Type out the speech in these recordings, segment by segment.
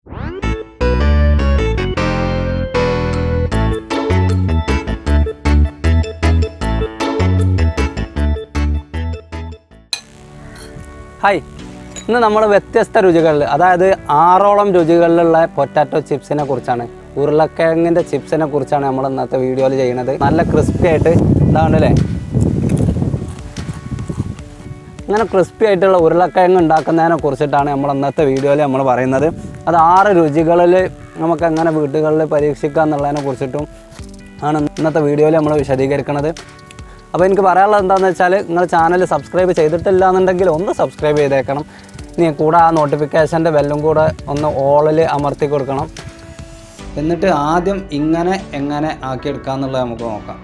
Hi, ഇന്ന് നമ്മൾ വ്യത്യസ്ത രുചികളിൽ, അതായത് 6ഓളം രുചികളിലുള്ള പൊറ്റാറ്റോ ചിപ്സിനെ കുറിച്ചാണ്, ഉരുളക്കിഴങ്ങിൻ്റെ ചിപ്സിനെ കുറിച്ചാണ് നമ്മൾ ഇന്നത്തെ വീഡിയോയിൽ ചെയ്യുന്നത്. നല്ല ക്രിസ്പി ആയിട്ട് ഇതാണല്ലേ, അങ്ങനെ ക്രിസ്പി ആയിട്ടുള്ള ഉരുളക്കിഴങ്ങ് ഉണ്ടാക്കുന്നതിനെ കുറിച്ചിട്ടാണ് നമ്മൾ ഇന്നത്തെ വീഡിയോയിൽ നമ്മൾ പറയുന്നത്. അത് 6 രുചികളിൽ നമുക്ക് എങ്ങനെ വീടുകളിൽ പരീക്ഷിക്കുക എന്നുള്ളതിനെ കുറിച്ചിട്ടും ആണ് ഇന്നത്തെ വീഡിയോയിൽ നമ്മൾ വിശദീകരിക്കുന്നത്. അപ്പോൾ എനിക്ക് പറയാനുള്ളത് എന്താണെന്ന് വെച്ചാൽ, നിങ്ങൾ ചാനൽ സബ്സ്ക്രൈബ് ചെയ്തിട്ടില്ല എന്നുണ്ടെങ്കിൽ ഒന്ന് സബ്സ്ക്രൈബ് ചെയ്തേക്കണം. ഇനി കൂടെ ആ നോട്ടിഫിക്കേഷൻ്റെ ബെല്ലും കൂടെ ഒന്ന് ഓളിൽ അമർത്തി കൊടുക്കണം. എന്നിട്ട് ആദ്യം എങ്ങനെ ആക്കിയെടുക്കുക എന്നുള്ളത് നമുക്ക് നോക്കാം.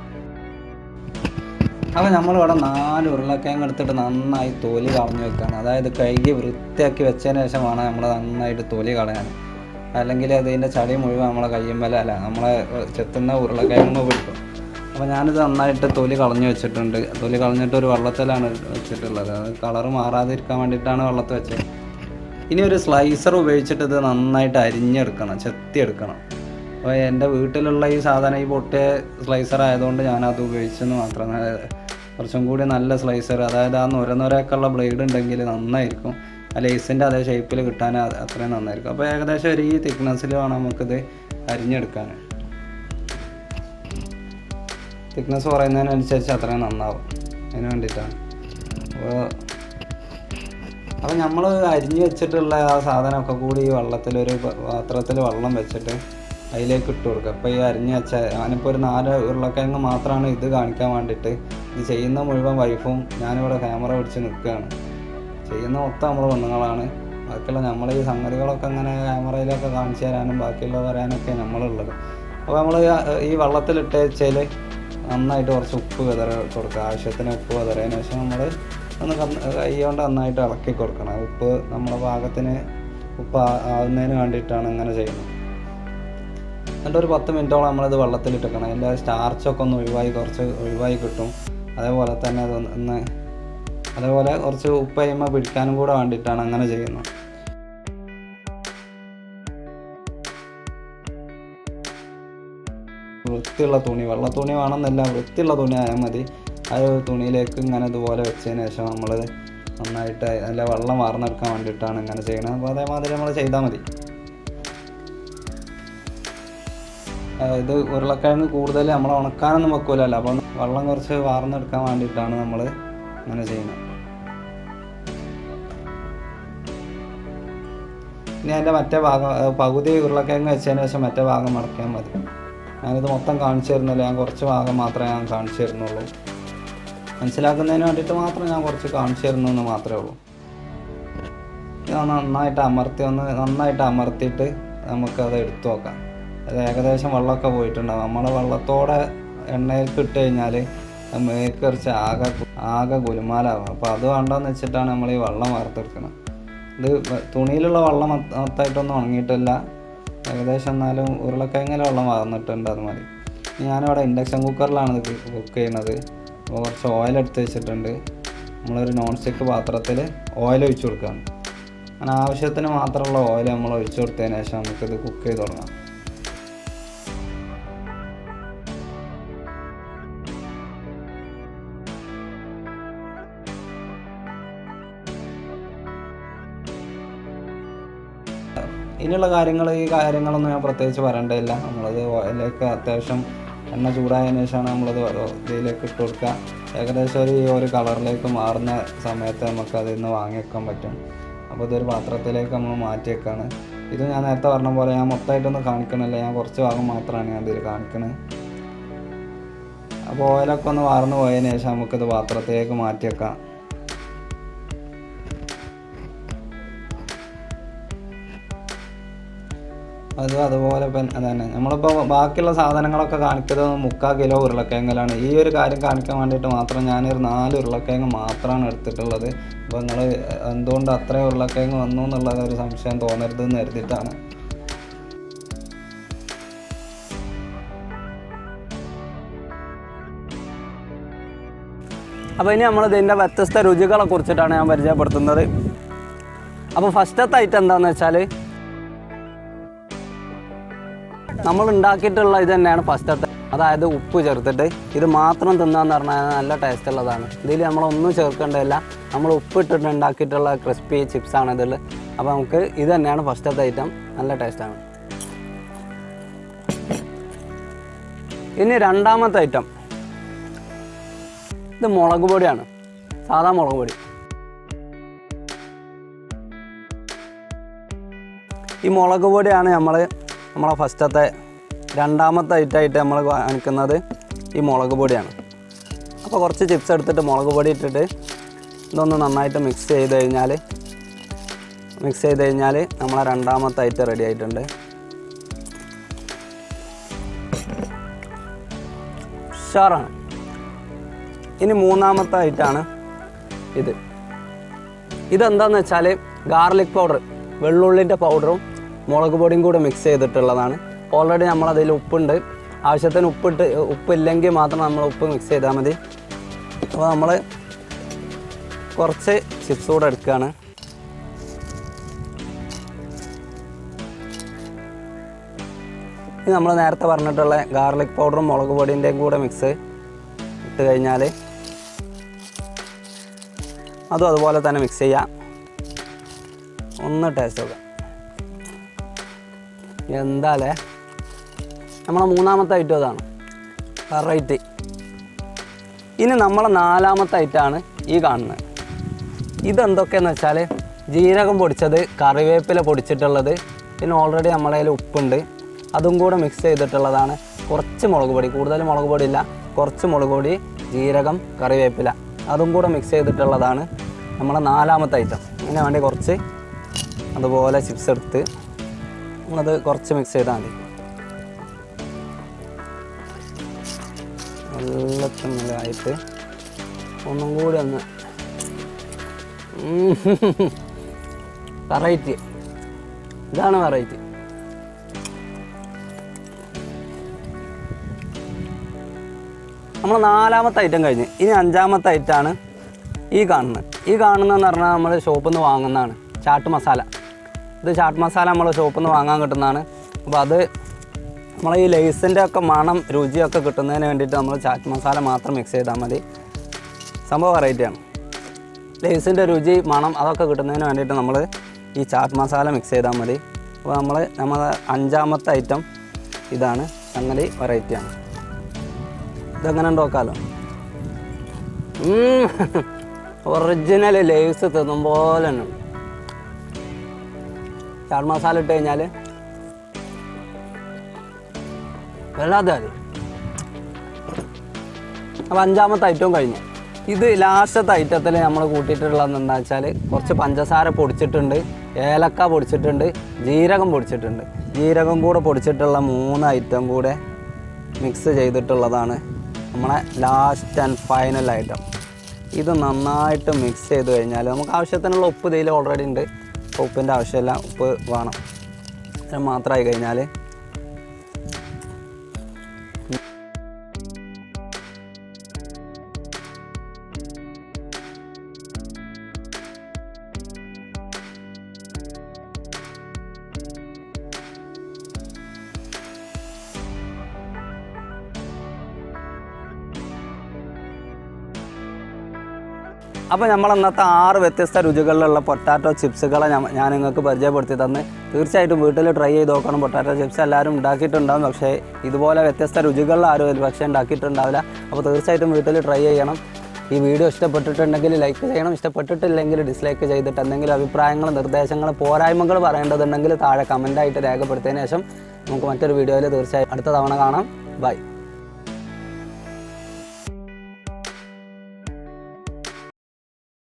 അപ്പോൾ നമ്മളിവിടെ 4 ഉരുളക്കിഴങ്ങ് എടുത്തിട്ട് നന്നായി തൊലി കളഞ്ഞു വെക്കുകയാണ്. അതായത് കഴുകി വൃത്തിയാക്കി വെച്ചതിന് ശേഷമാണ് നമ്മൾ നന്നായിട്ട് തൊലി കളയാൻ. അല്ലെങ്കിൽ അതിൻ്റെ ചളി മുഴുവൻ നമ്മളെ കയ്യുമ്പലല്ല, നമ്മളെ ചെത്തുന്ന ഉരുളക്കിഴങ്ങ് പിടിക്കും. അപ്പോൾ ഞാനിത് നന്നായിട്ട് തൊലി കളഞ്ഞു വെച്ചിട്ടുണ്ട്. തൊലി കളഞ്ഞിട്ട് ഒരു വെള്ളത്തിലാണ് വെച്ചിട്ടുള്ളത്. അത് കളറ് മാറാതിരിക്കാൻ വേണ്ടിയിട്ടാണ് വെള്ളത്തിൽ വെച്ചത്. ഇനി ഒരു സ്ലൈസർ ഉപയോഗിച്ചിട്ട് ഇത് നന്നായിട്ട് അരിഞ്ഞെടുക്കണം, ചെത്തിയെടുക്കണം. അപ്പോൾ എൻ്റെ വീട്ടിലുള്ള ഈ സാധനം, ഈ പൊട്ടിയ സ്ലൈസർ ആയതുകൊണ്ട് ഞാനത് ഉപയോഗിച്ചെന്ന് മാത്രം. കുറച്ചും കൂടി നല്ല സ്ലൈസർ, അതായത് ആ നുരയൊക്കെയുള്ള ബ്ലേഡ് ഉണ്ടെങ്കിൽ നന്നായിരിക്കും. ആ ലേസിൻ്റെ അതേ ഷേപ്പിൽ കിട്ടാൻ അത്രയും നന്നായിരിക്കും. അപ്പോൾ ഏകദേശം ഒരു ഈ തിക്നെസ്സിൽ വേണം നമുക്കിത് അരിഞ്ഞെടുക്കാൻ. തിക്നെസ് കുറയുന്നതിനനുസരിച്ച് അത്രയും നന്നാവും, അതിന് വേണ്ടിയിട്ടാണ്. അപ്പോൾ നമ്മൾ അരിഞ്ഞ് വെച്ചിട്ടുള്ള ആ സാധനമൊക്കെ കൂടി ഈ വെള്ളത്തിലൊരു പാത്രത്തിൽ വെള്ളം വെച്ചിട്ട് അതിലേക്ക് ഇട്ട് കൊടുക്കുക. അപ്പോൾ ഈ അരിഞ്ഞ് വെച്ച, ഞാനിപ്പോൾ ഒരു 4 ഉരുളക്കിഴങ്ങ് മാത്രമാണ് ഇത് കാണിക്കാൻ വേണ്ടിയിട്ട്. ഇത് ചെയ്യുന്ന മുഴുവൻ വൈഫും ഞാനിവിടെ ക്യാമറ പിടിച്ച് നിൽക്കുകയാണ്. ചെയ്യുന്ന മൊത്തം നമ്മൾ പെണ്ണുങ്ങളാണ്. ബാക്കിയുള്ള നമ്മൾ ഈ സംഗതികളൊക്കെ അങ്ങനെ ക്യാമറയിലൊക്കെ കാണിച്ചു തരാനും ബാക്കിയുള്ള പറയാനൊക്കെ നമ്മളുള്ളത്. അപ്പോൾ നമ്മൾ ഈ വെള്ളത്തിലിട്ട് വെച്ചാൽ നന്നായിട്ട് കുറച്ച് ഉപ്പ് വിതറി കൊടുക്കുക. ആവശ്യത്തിന് ഉപ്പ് വിതറിയതിന് ശേഷം നമ്മൾ ഒന്ന് കൈ കൊണ്ട് നന്നായിട്ട് ഇളക്കി കൊടുക്കണം. ഉപ്പ് നമ്മുടെ പാകത്തിന് ഉപ്പ് ആവുന്നതിന് വേണ്ടിയിട്ടാണ് ഇങ്ങനെ ചെയ്യുന്നത്. എന്നിട്ട് ഒരു 10 മിനിറ്റോളം നമ്മളിത് വെള്ളത്തിലിട്ടിക്കണം. അതിൻ്റെ സ്റ്റാർച്ചൊക്കെ ഒന്ന് കുറച്ച് ഒഴിവായി കിട്ടും. അതേപോലെ തന്നെ അതേപോലെ കുറച്ച് ഉപ്പ് കഴിയുമ്പോൾ പിടിക്കാനും കൂടെ വേണ്ടിയിട്ടാണ് അങ്ങനെ ചെയ്യുന്നത്. വൃത്തിയുള്ള തുണി, വെള്ള തുണി വേണമെന്നില്ല, വൃത്തിയുള്ള തുണി ആയാൽ മതി. ആ ഒരു തുണിയിലേക്ക് ഇങ്ങനെ ഇതുപോലെ വെച്ചതിന് ശേഷം നമ്മൾ നന്നായിട്ട് നല്ല വെള്ളം വാർന്നെടുക്കാൻ വേണ്ടിയിട്ടാണ് ഇങ്ങനെ ചെയ്യണത്. അപ്പോൾ അതേമാതിരി നമ്മൾ ചെയ്താൽ മതി. ഇത് ഉരുളക്കിഴങ്ങ് കൂടുതൽ നമ്മൾ ഉണക്കാനൊന്നും വെക്കൂലല്ലോ, അപ്പോൾ വെള്ളം കുറച്ച് വാർന്നെടുക്കാൻ വേണ്ടിയിട്ടാണ് നമ്മൾ അങ്ങനെ ചെയ്യുന്നത്. ഇനി അതിൻ്റെ മറ്റേ ഭാഗം, പകുതി ഉരുളക്കിഴങ്ങ് വെച്ചതിന് ശേഷം മറ്റേ ഭാഗം മടക്കിയാൽ മതി. ഞാനിത് മൊത്തം കാണിച്ചു തരുന്നില്ല, ഞാൻ കുറച്ച് ഭാഗം മാത്രമേ ഞാൻ കാണിച്ചു തരുന്നുള്ളൂ. മനസ്സിലാക്കുന്നതിന് വേണ്ടിയിട്ട് മാത്രം ഞാൻ കുറച്ച് കാണിച്ചു തരുന്നു മാത്രമേ ഉള്ളൂ. ഇത് നന്നായിട്ട് അമർത്തിയിട്ട് നമുക്കത് എടുത്തു നോക്കാം. അത് ഏകദേശം വെള്ളമൊക്കെ പോയിട്ടുണ്ടാകും. നമ്മൾ വെള്ളത്തോടെ എണ്ണയിലേക്ക് ഇട്ട് കഴിഞ്ഞാൽ മേക്ക് കുറച്ച് ആകെ ഗുലുമാലാവും. അപ്പോൾ അത് വേണ്ടെന്ന് വെച്ചിട്ടാണ് നമ്മൾ ഈ വെള്ളം വാർത്തെടുക്കുന്നത്. ഇത് തുണിയിലുള്ള വെള്ളം മൊത്തമായിട്ടൊന്നും ഉണങ്ങിയിട്ടില്ല, ഏകദേശം എന്നാലും ഉരുളക്കിഴങ്ങിൽ വെള്ളം വാർന്നിട്ടുണ്ട്, അത് മതി. ഞാനിവിടെ ഇൻഡക്ഷൻ കുക്കറിലാണ് ഇത് കുക്ക് ചെയ്യുന്നത്. അപ്പോൾ കുറച്ച് ഓയിൽ എടുത്ത് വെച്ചിട്ടുണ്ട്. നമ്മളൊരു നോൺ സ്റ്റിക്ക് പാത്രത്തിൽ ഓയിൽ ഒഴിച്ചു കൊടുക്കുകയാണ്. അങ്ങനെ ആവശ്യത്തിന് മാത്രമുള്ള ഓയിൽ നമ്മൾ ഒഴിച്ചു കൊടുത്തതിന് ശേഷം നമുക്കിത് കുക്ക് ചെയ്ത് തുടങ്ങാം. ഇനിയുള്ള ഈ കാര്യങ്ങളൊന്നും ഞാൻ പ്രത്യേകിച്ച് പറയേണ്ടതില്ല. നമ്മളത് ഓയിലേക്ക് അത്യാവശ്യം എണ്ണ ചൂടായതിനു ശേഷമാണ് നമ്മളത് ഇതിലേക്ക് ഇട്ട് കൊടുക്കുക. ഏകദേശം ഒരു കളറിലേക്ക് മാറുന്ന സമയത്ത് നമുക്ക് അതിൽ നിന്ന് വാങ്ങി വെക്കാൻ പറ്റും. അപ്പോൾ ഇതൊരു പാത്രത്തിലേക്ക് നമ്മൾ മാറ്റി വെക്കുകയാണ്. ഇത് ഞാൻ നേരത്തെ പറഞ്ഞ പോലെ ഞാൻ മൊത്തമായിട്ടൊന്നും കാണിക്കണില്ല, ഞാൻ കുറച്ച് ഭാഗം മാത്രമാണ് ഞാൻ ഇതിൽ കാണിക്കുന്നത്. അപ്പോൾ ഓയിലൊക്കെ ഒന്ന് വാർന്നു പോയതിന് ശേഷം നമുക്കിത് പാത്രത്തിലേക്ക് മാറ്റി വെക്കാം. അതുപോലെ തന്നെ നമ്മളിപ്പോൾ ബാക്കിയുള്ള സാധനങ്ങളൊക്കെ കാണിക്കുന്നത് 3/4 കിലോ ഉരുളക്കിഴങ്ങിലാണ്. ഈ ഒരു കാര്യം കാണിക്കാൻ വേണ്ടിയിട്ട് മാത്രം ഞാനൊരു 4 ഉരുളക്കിഴങ്ങ് മാത്രമാണ് എടുത്തിട്ടുള്ളത്. അപ്പോൾ നിങ്ങൾ എന്തുകൊണ്ട് അത്രയും ഉരുളക്കിഴങ്ങ് വന്നു എന്നുള്ളത് ഒരു സംശയം തോന്നരുതെന്ന് കരുതിയിട്ടാണ്. അപ്പോൾ ഇനി നമ്മൾ ഇതിൻ്റെ വ്യത്യസ്ത രുചികളെ കുറിച്ചിട്ടാണ് ഞാൻ പരിചയപ്പെടുത്തുന്നത്. അപ്പോൾ ഫസ്റ്റത്തെ ഐറ്റം എന്താണെന്ന് വെച്ചാൽ നമ്മൾ ഉണ്ടാക്കിയിട്ടുള്ള ഇത് തന്നെയാണ് ഫസ്റ്റത്തെ, അതായത് ഉപ്പ് ചേർത്തിട്ട് ഇത് മാത്രം തിന്നാന്ന് പറഞ്ഞാൽ നല്ല ടേസ്റ്റ് ഉള്ളതാണ്. ഇതിൽ നമ്മളൊന്നും ചേർക്കേണ്ടതില്ല, നമ്മൾ ഉപ്പ് ഇട്ടിട്ട് ഉണ്ടാക്കിയിട്ടുള്ള ക്രിസ്പി ചിപ്സാണ് ഇതിൽ. അപ്പോൾ നമുക്ക് ഇത് തന്നെയാണ് ഫസ്റ്റത്തെ ഐറ്റം, നല്ല ടേസ്റ്റാണ്. ഇനി രണ്ടാമത്തെ ഐറ്റം ഇത് മുളക് പൊടിയാണ്, സാധാ മുളക് പൊടി. ഈ മുളക് പൊടിയാണ് നമ്മളെ ഫസ്റ്റത്തെ രണ്ടാമത്തെ ഐറ്റമായിട്ട് നമ്മൾ കാണിക്കുന്നത്. ഈ മുളക് പൊടിയാണ്. അപ്പോൾ കുറച്ച് ചിപ്സ് എടുത്തിട്ട് മുളക് പൊടി ഇട്ടിട്ട് ഇതൊന്ന് നന്നായിട്ട് മിക്സ് ചെയ്ത് കഴിഞ്ഞാൽ നമ്മളെ രണ്ടാമത്തെ ഐറ്റം റെഡി ആയിട്ടുണ്ട്. ഉഷാറാണ്. ഇനി മൂന്നാമത്തെ ഐറ്റമാണ് ഇതെന്താണെന്ന് വെച്ചാൽ ഗാർലിക് പൗഡർ, വെള്ളുള്ളിൻ്റെ പൗഡറും മുളക് പൊടിയും കൂടെ മിക്സ് ചെയ്തിട്ടുള്ളതാണ്. ഓൾറെഡി നമ്മളതിൽ ഉപ്പുണ്ട്, ആവശ്യത്തിന് ഉപ്പില്ലെങ്കിൽ മാത്രം നമ്മൾ ഉപ്പ് മിക്സ് ചെയ്താൽ മതി. അപ്പോൾ നമ്മൾ കുറച്ച് ചിപ്സ് കൂടെ എടുക്കുകയാണ്. ഇനി നമ്മൾ നേരത്തെ പറഞ്ഞിട്ടുള്ള ഗാർലിക് പൗഡറും മുളക് പൊടിൻ്റെയും കൂടെ മിക്സ് ഇട്ട് കഴിഞ്ഞാൽ അതും അതുപോലെ തന്നെ മിക്സ് ചെയ്യാം. ഒന്ന് ടേസ്റ്റ് നോക്കാം. എന്താല്ലേ നമ്മളെ മൂന്നാമത്തെ ഐറ്റം അതാണ്, വെറൈറ്റി. ഇനി നമ്മളെ നാലാമത്തെ ഐറ്റമാണ് ഈ കാണുന്നത്. ഇതെന്തൊക്കെയെന്ന് വെച്ചാൽ ജീരകം പൊടിച്ചത്, കറിവേപ്പില പൊടിച്ചിട്ടുള്ളത്, പിന്നെ ഓൾറെഡി നമ്മളെ കയ്യിൽ ഉപ്പുണ്ട്, അതും കൂടെ മിക്സ് ചെയ്തിട്ടുള്ളതാണ്. കുറച്ച് മുളക് പൊടി, കൂടുതൽ മുളക് പൊടി ഇല്ല, കുറച്ച് മുളക് പൊടി, ജീരകം, കറിവേപ്പില, അതും കൂടെ മിക്സ് ചെയ്തിട്ടുള്ളതാണ് നമ്മളെ നാലാമത്തെ ഐറ്റം. ഇതിന് വേണ്ടി കുറച്ച് അതുപോലെ ചിപ്സ് എടുത്ത് അത് കുറച്ച് മിക്സ് ചെയ്താൽ മതി. എല്ലാത്തിനായിട്ട് ഒന്നും കൂടി ഒന്ന് വെറൈറ്റി, ഇതാണ് വെറൈറ്റി. നമ്മൾ നാലാമത്തെ ഐറ്റം കഴിഞ്ഞ് ഇനി അഞ്ചാമത്തെ ഐറ്റമാണ് ഈ കാണുന്നതെന്ന് പറഞ്ഞാൽ നമ്മൾ ഷോപ്പിൽ നിന്ന് വാങ്ങുന്നതാണ്, ചാട്ട് മസാല. ഇത് ചാട്ട് മസാല നമ്മൾ ഷോപ്പിൽ നിന്ന് വാങ്ങാൻ കിട്ടുന്നതാണ്. അപ്പോൾ അത് നമ്മൾ ഈ ലേസിൻ്റെ ഒക്കെ മണം രുചിയൊക്കെ കിട്ടുന്നതിന് വേണ്ടിയിട്ട് നമ്മൾ ചാറ്റ് മസാല മാത്രം മിക്സ് ചെയ്താൽ മതി. സംഭവം വെറൈറ്റിയാണ്. ലേസിൻ്റെ രുചി മണം അതൊക്കെ കിട്ടുന്നതിന് വേണ്ടിയിട്ട് നമ്മൾ ഈ ചാറ്റ് മസാല മിക്സ് ചെയ്താൽ മതി. അപ്പോൾ നമ്മളെ അഞ്ചാമത്തെ ഐറ്റം ഇതാണ്, സംഗതി വെറൈറ്റിയാണ്. ഇതെങ്ങനെ നോക്കാമല്ലോ. ഒറിജിനൽ ലേസ് തിന്നും പോലെ തന്നെ ചാട്ട് മസാല ഇട്ട് കഴിഞ്ഞാൽ വല്ലാതെ മതി. അപ്പോൾ അഞ്ചാമത്തെ ഐറ്റവും കഴിഞ്ഞു. ഇത് ലാസ്റ്റത്തെ ഐറ്റത്തിൽ നമ്മൾ കൂട്ടിയിട്ടുള്ളതെന്ന് എന്താ വെച്ചാൽ കുറച്ച് പഞ്ചസാര പൊടിച്ചിട്ടുണ്ട്, ഏലക്ക പൊടിച്ചിട്ടുണ്ട്, ജീരകം പൊടിച്ചിട്ടുണ്ട്. ജീരകം കൂടെ പൊടിച്ചിട്ടുള്ള 3 ഐറ്റം കൂടെ മിക്സ് ചെയ്തിട്ടുള്ളതാണ് നമ്മളെ ലാസ്റ്റ് ആൻഡ് ഫൈനൽ ഐറ്റം. ഇത് നന്നായിട്ട് മിക്സ് ചെയ്ത് കഴിഞ്ഞാൽ നമുക്ക് ആവശ്യത്തിനുള്ള ഉപ്പ് ഇതിൽ ഓൾറെഡി ഉണ്ട്, ഉപ്പിൻ്റെ ആവശ്യമില്ല, ഉപ്പ് വേണം. അത് മാത്രമായി കഴിഞ്ഞാൽ അപ്പോൾ നമ്മൾ ഇന്നത്തെ 6 വ്യത്യസ്ത രുചികളിലുള്ള പൊട്ടാറ്റോ ചിപ്സുകളെ ഞാൻ നിങ്ങൾക്ക് പരിചയപ്പെടുത്തി തന്ന്. തീർച്ചയായിട്ടും വീട്ടിൽ ട്രൈ ചെയ്ത് നോക്കണം. പൊട്ടാറ്റോ ചിപ്സ് എല്ലാവരും ഉണ്ടാക്കിയിട്ടുണ്ടാകും, പക്ഷേ ഇതുപോലെ വ്യത്യസ്ത രുചികളിൽ ആരും പക്ഷേ ഉണ്ടാക്കിയിട്ടുണ്ടാവില്ല. അപ്പോൾ തീർച്ചയായിട്ടും വീട്ടിൽ ട്രൈ ചെയ്യണം. ഈ വീഡിയോ ഇഷ്ടപ്പെട്ടിട്ടുണ്ടെങ്കിൽ ലൈക്ക് ചെയ്യണം, ഇഷ്ടപ്പെട്ടിട്ടില്ലെങ്കിൽ ഡിസ്ലൈക്ക് ചെയ്തിട്ട് എന്തെങ്കിലും അഭിപ്രായങ്ങൾ, നിർദ്ദേശങ്ങൾ, പോരായ്മകൾ പറയേണ്ടതുണ്ടെങ്കിൽ താഴെ കമൻറ്റായിട്ട് രേഖപ്പെടുത്തിയതിന് ശേഷം നമുക്ക് മറ്റൊരു വീഡിയോയിൽ തീർച്ചയായും അടുത്ത തവണ കാണാം. ബൈ.